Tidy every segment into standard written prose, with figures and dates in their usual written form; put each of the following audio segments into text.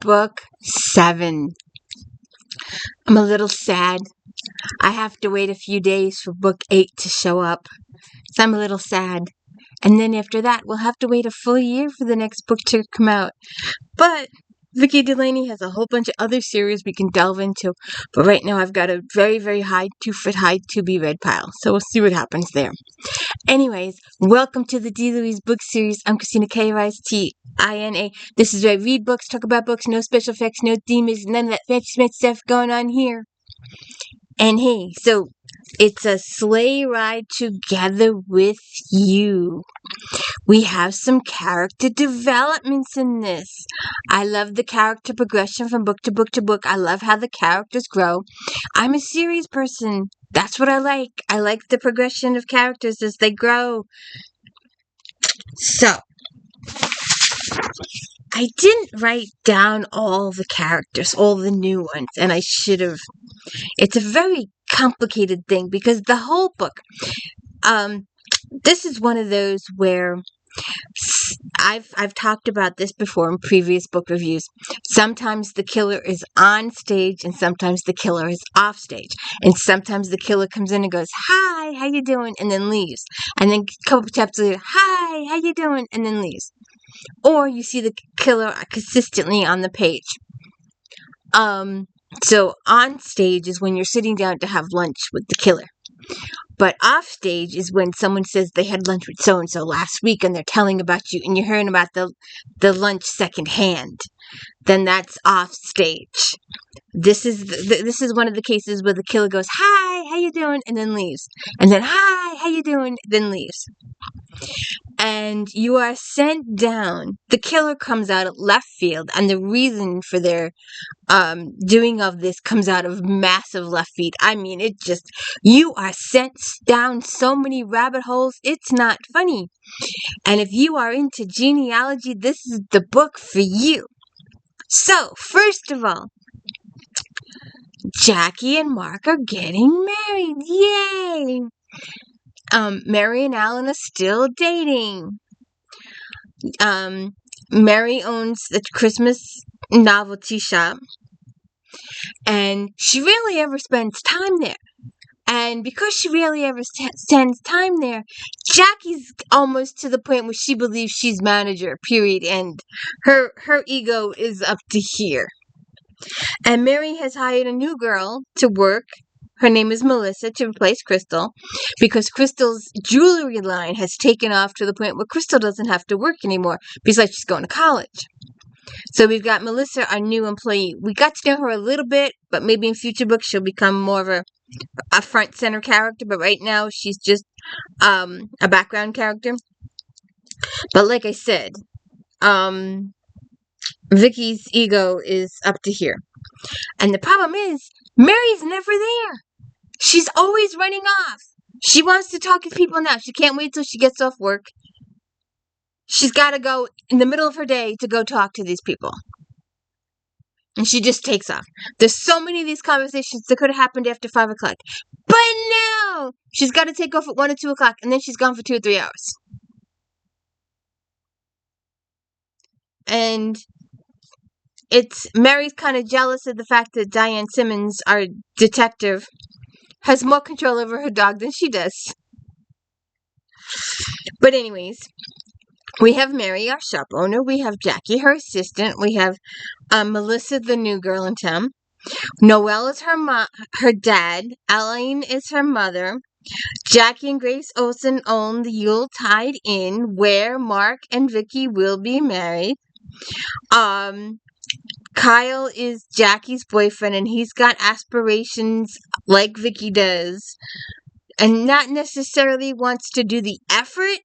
Book 7. I'm a little sad. I have to wait a few days for book 8 to show up. So I'm a little sad. And then after that, we'll have to wait a full year for the next book to come out. But Vicki Delany has a whole bunch of other series we can delve into. But right now I've got a very, very high, 2-foot high to-be-read pile. So we'll see what happens there. Anyways, welcome to the D. Louise book series. I'm Christina K-R-I-S-T-I-N-A. This is where I read books, talk about books, no special effects, no demons, none of that fancy Smith stuff going on here. And hey, so it's a sleigh ride together with you. We have some character developments in this. I love the character progression from book to book to book. I love how the characters grow. I'm a series person. That's what I like. I like the progression of characters as they grow. So, I didn't write down all the characters, all the new ones, and I should have. It's a very complicated thing because the whole book, this is one of those where I've talked about this before in previous book reviews. Sometimes the killer is on stage and sometimes the killer is off stage. And sometimes the killer comes in and goes, "Hi, how you doing?" and then leaves. And then a couple chapters later, "Hi, how you doing?" and then leaves. Or you see the killer consistently on the page. So on stage is when you're sitting down to have lunch with the killer. But off stage is when someone says they had lunch with so-and-so last week and they're telling about you and you're hearing about the lunch secondhand. Then that's off stage. This is one of the cases where the killer goes, "Hi, how you doing?" and then leaves. And then, "Hi, how you doing?" then leaves. And you are sent down. The killer comes out of left field, and the reason for their doing of this comes out of massive left field. I mean, you are sent down so many rabbit holes, it's not funny. And if you are into genealogy, this is the book for you. So, first of all, Jackie and Mark are getting married. Yay! Mary and Alan are still dating. Mary owns the Christmas novelty shop, and she rarely ever spends time there. And because she rarely ever spends time there, Jackie's almost to the point where she believes she's manager, period, and her ego is up to here. And Mary has hired a new girl to work. Her name is Melissa, to replace Crystal, because Crystal's jewelry line has taken off to the point where Crystal doesn't have to work anymore besides she's going to college. So we've got Melissa, our new employee. We got to know her a little bit, but maybe in future books she'll become more of a front center character, but right now she's just a background character. But like I said, Vicky's ego is up to here. And the problem is, Mary's never there. She's always running off. She wants to talk to people now. She can't wait till she gets off work. She's got to go in the middle of her day to go talk to these people. And she just takes off. There's so many of these conversations that could have happened after 5 o'clock. But no! She's got to take off at 1 or 2 o'clock, and then she's gone for 2 or 3 hours. And Mary's kind of jealous of the fact that Diane Simmons, our detective, has more control over her dog than she does. But anyways, we have Mary, our shop owner. We have Jackie, her assistant. We have Melissa, the new girl in town. Noelle is her dad. Elaine is her mother. Jackie and Grace Olsen own the Yuletide Inn, where Mark and Vicki will be married. Kyle is Jackie's boyfriend, and he's got aspirations like Vicki does, and not necessarily wants to do the effort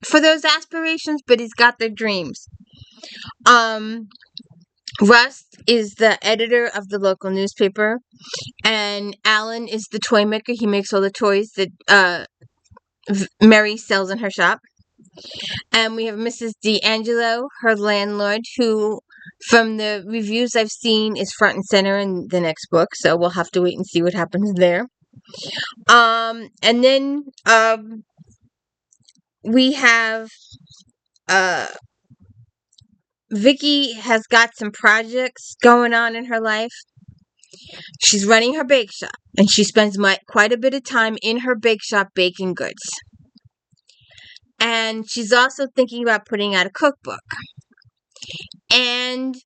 for those aspirations, but he's got the dreams. Russ is the editor of the local newspaper, and Alan is the toy maker. He makes all the toys that Mary sells in her shop. And we have Mrs. D'Angelo, her landlord, who, from the reviews I've seen, is front and center in the next book. So we'll have to wait and see what happens there. And then we have Vicki has got some projects going on in her life. She's running her bake shop, and she spends quite a bit of time in her bake shop baking goods. And she's also thinking about putting out a cookbook. And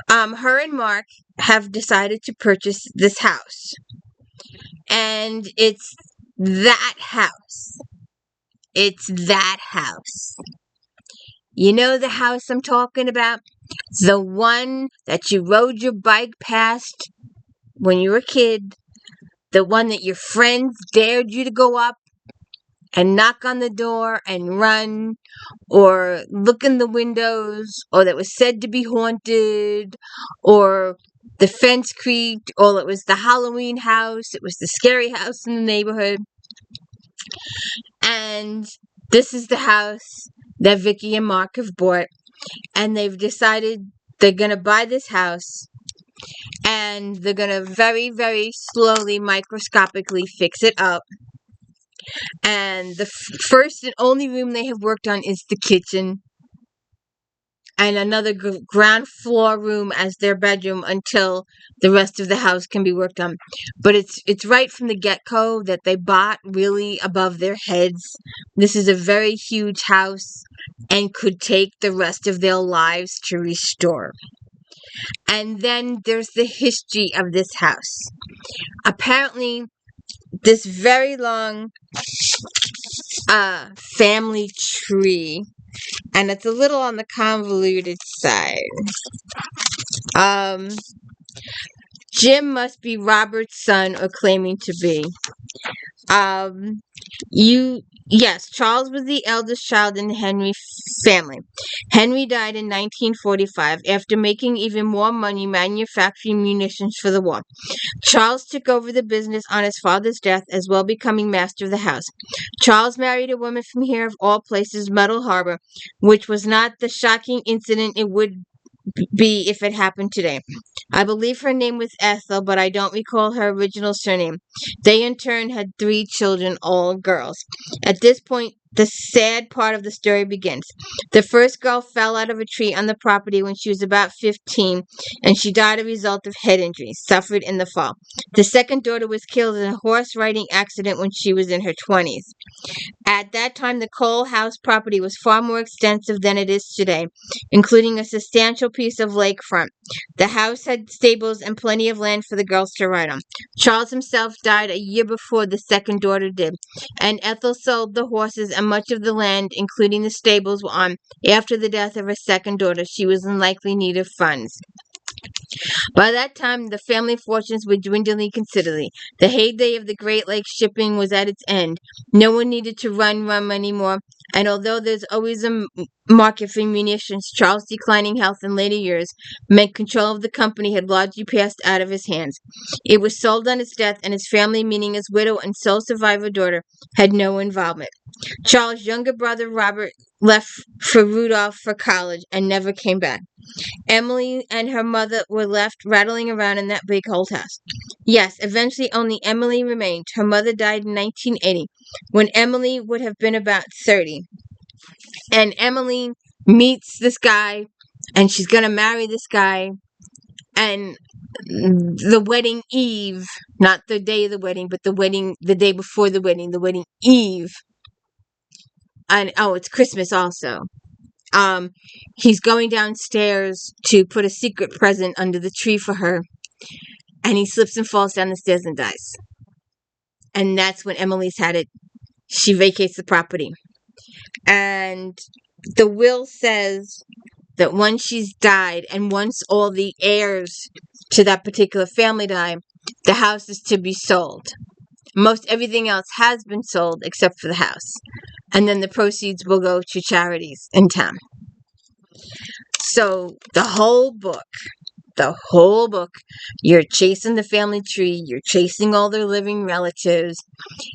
her and Mark have decided to purchase this house. And it's that house. It's that house. You know the house I'm talking about? The one that you rode your bike past when you were a kid. The one that your friends dared you to go up and knock on the door and run, or look in the windows, or that was said to be haunted, or the fence creaked, or it was the Halloween house, it was the scary house in the neighborhood. And this is the house that Vicki and Mark have bought, and they've decided they're going to buy this house, and they're going to very, very slowly, microscopically fix it up. And the first and only room they have worked on is the kitchen, and another ground floor room as their bedroom until the rest of the house can be worked on. But it's right from the get-go that they bought really above their heads. This is a very huge house and could take the rest of their lives to restore. And then there's the history of this house. Apparently, this very long family tree, and it's a little on the convoluted side. Jim must be Robert's son or claiming to be. Yes, Charles was the eldest child in the Henry family. Henry died in 1945 after making even more money manufacturing munitions for the war. Charles took over the business on his father's death, as well becoming master of the house. Charles married a woman from here, of all places, Metal Harbor, which was not the shocking incident it would be if it happened today. I believe her name was Ethel, but I don't recall her original surname. They in turn had 3 children, all girls. At this point, the sad part of the story begins. The first girl fell out of a tree on the property when she was about 15, and she died as a result of head injuries suffered in the fall. The second daughter was killed in a horse riding accident when she was in her 20s. At that time, the Cole House property was far more extensive than it is today, including a substantial piece of lakefront. The house had stables and plenty of land for the girls to ride on. Charles himself died a year before the second daughter did, and Ethel sold the horses and much of the land, including the stables, on after the death of her second daughter. She was in likely need of funds. By that time, the family fortunes were dwindling considerably. The heyday of the Great Lakes shipping was at its end. No one needed to run anymore, and although there's always a market for munitions, Charles' declining health in later years meant control of the company had largely passed out of his hands. It was sold on his death, and his family, meaning his widow and sole survivor daughter, had no involvement. Charles' younger brother, Robert, left for Rudolph for college and never came back. Emily and her mother were left rattling around in that big old house. Yes, eventually only Emily remained. Her mother died in 1980, when Emily would have been about 30. And Emily meets this guy, and she's going to marry this guy. And the wedding eve, not the day of the wedding, but the day before the wedding eve. And it's Christmas also. He's going downstairs to put a secret present under the tree for her, and he slips and falls down the stairs and dies. And that's when Emily's had it. She vacates the property. And the will says that once she's died, and once all the heirs to that particular family die, the house is to be sold. Most everything else has been sold except for the house. And then the proceeds will go to charities in town. So the whole book, you're chasing the family tree, you're chasing all their living relatives.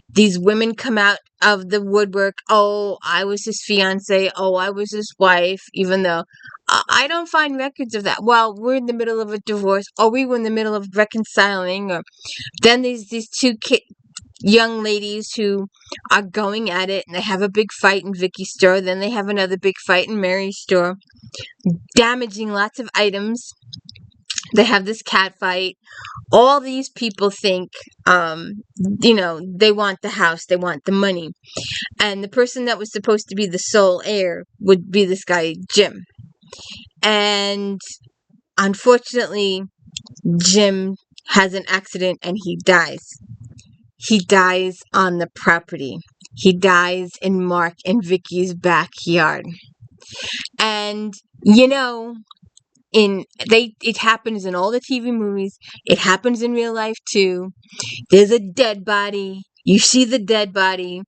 These women come out of the woodwork. Oh, I was his fiance. Oh, I was his wife, even though I don't find records of that. Well, we're in the middle of a divorce, or we were in the middle of reconciling, or then these two young ladies who are going at it, and they have a big fight in Vicky's store. Then they have another big fight in Mary's store, damaging lots of items. They have this cat fight. All these people think, they want the house, they want the money. And the person that was supposed to be the sole heir would be this guy, Jim. And unfortunately, Jim has an accident and he dies. He dies on the property. He dies in Mark and Vicky's backyard. And, it happens in all the TV movies. It happens in real life too. There's a dead body. You see the dead body,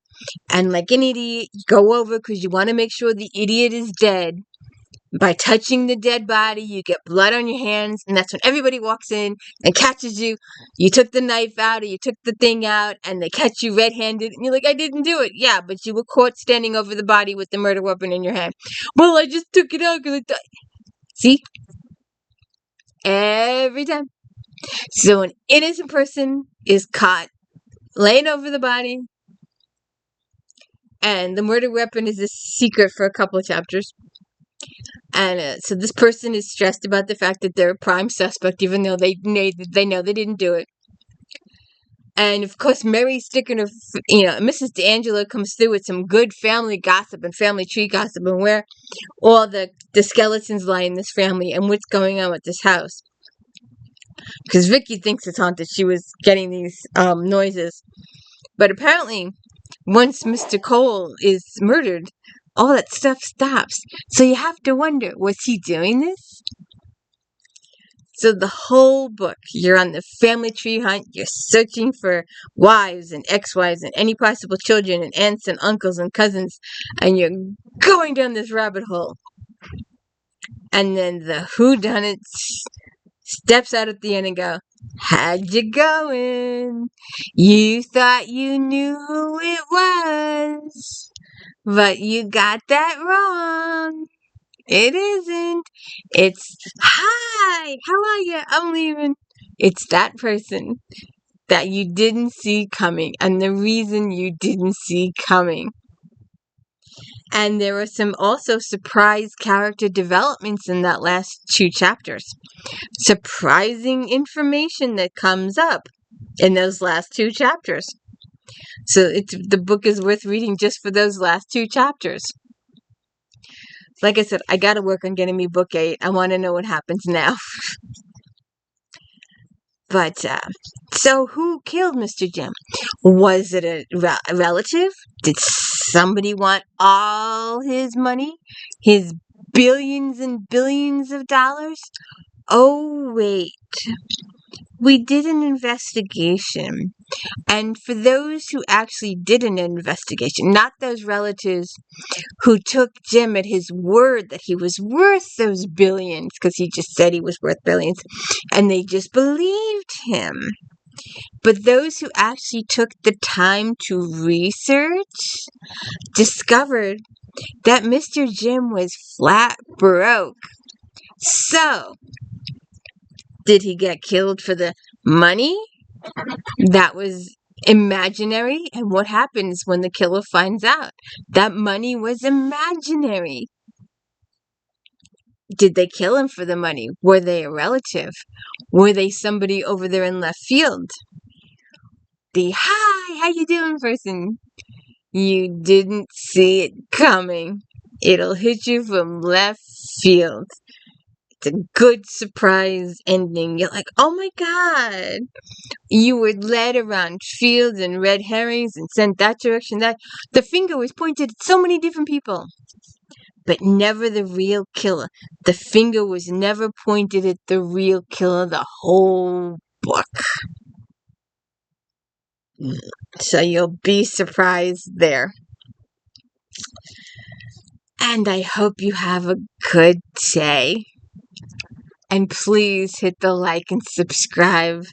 and like an idiot, you go over because you want to make sure the idiot is dead. By touching the dead body, you get blood on your hands, and that's when everybody walks in and catches you. You took the knife out, or you took the thing out, and they catch you red-handed, and you're like, I didn't do it. Yeah, but you were caught standing over the body with the murder weapon in your hand. Well, I just took it out because I See? Every time. So an innocent person is caught laying over the body, and the murder weapon is a secret for a couple of chapters. And so this person is stressed about the fact that they're a prime suspect, even though they know they didn't do it. And of course, Mary's sticking her, Mrs. D'Angelo comes through with some good family gossip and family tree gossip, and where all the skeletons lie in this family and what's going on with this house. Because Vicky thinks it's haunted. She was getting these noises. But apparently, once Mr. Cole is murdered, all that stuff stops. So you have to wonder, was he doing this? So the whole book, you're on the family tree hunt. You're searching for wives and ex-wives and any possible children and aunts and uncles and cousins. And you're going down this rabbit hole. And then the whodunits steps out at the end and go, how'd you going? You thought you knew who it was, but you got that wrong. It isn't. It's, hi, how are you? I'm leaving. It's that person that you didn't see coming, and the reason you didn't see coming. And there were some also surprise character developments in that last 2 chapters. Surprising information that comes up in those last 2 chapters. So the book is worth reading just for those last 2 chapters. Like I said, I got to work on getting me book 8. I want to know what happens now. But, so who killed Mr. Jim? Was it a relative? Did somebody want all his money? His billions and billions of dollars? Oh, wait. We did an investigation. And for those who actually did an investigation, not those relatives who took Jim at his word that he was worth those billions, because he just said he was worth billions, and they just believed him. But those who actually took the time to research discovered that Mr. Jim was flat broke. So, did he get killed for the money? That was imaginary. And what happens when the killer finds out that money was imaginary? Did they kill him for the money? Were they a relative? Were they somebody over there in left field? The hi, how you doing person? You didn't see it coming. It'll hit you from left field. It's a good surprise ending. You're like, oh my God. You were led around fields and red herrings and sent that direction, that. The finger was pointed at so many different people. But never the real killer. The finger was never pointed at the real killer the whole book. So you'll be surprised there. And I hope you have a good day. And please hit the like and subscribe.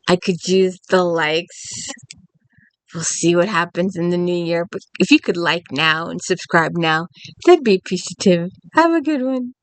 I could use the likes. We'll see what happens in the new year. But if you could like now and subscribe now, that'd be appreciative. Have a good one.